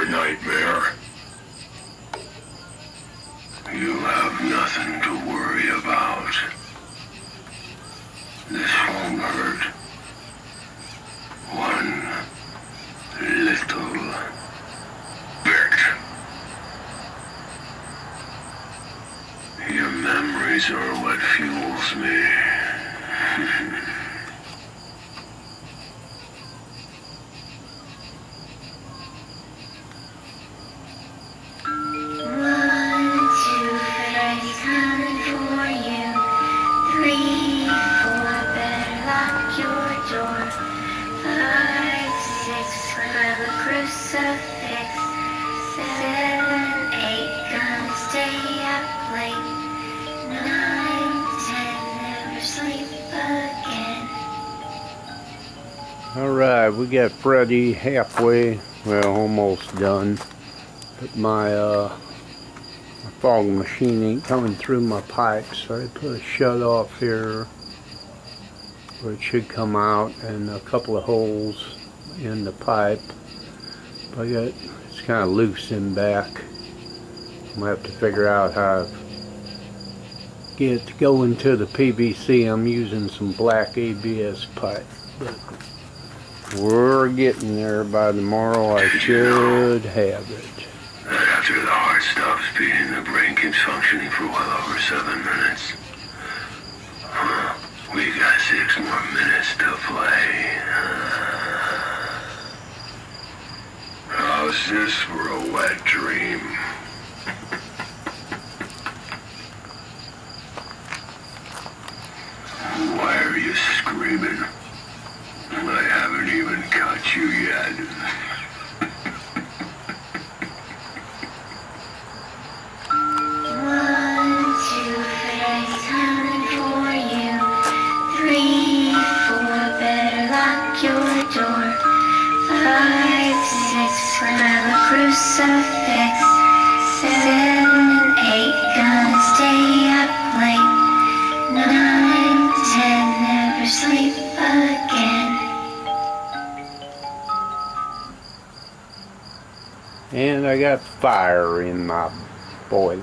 your nightmare. You have nothing to worry about. This won't hurt. One little bit. Your memories are what fuels me. Alright, we got Freddy halfway, well, almost done. But my fog machine ain't coming through my pipe, so I put a shut off here where it should come out, and a couple of holes in the pipe. But it's kind of loose in back. I'm gonna have to figure out how to get it to go into the PVC. I'm using some black ABS pipe, but we're getting there. By tomorrow I should have it. After the heart stops beating, the brain keeps functioning for well over 7 minutes. We got 6 more minutes to play. How's this for a wet dream? Why are you screaming? I haven't even caught you yet. Crucifix, 7, 8, gonna stay up late, 9, 10, never sleep again. And I got fire in my boiler.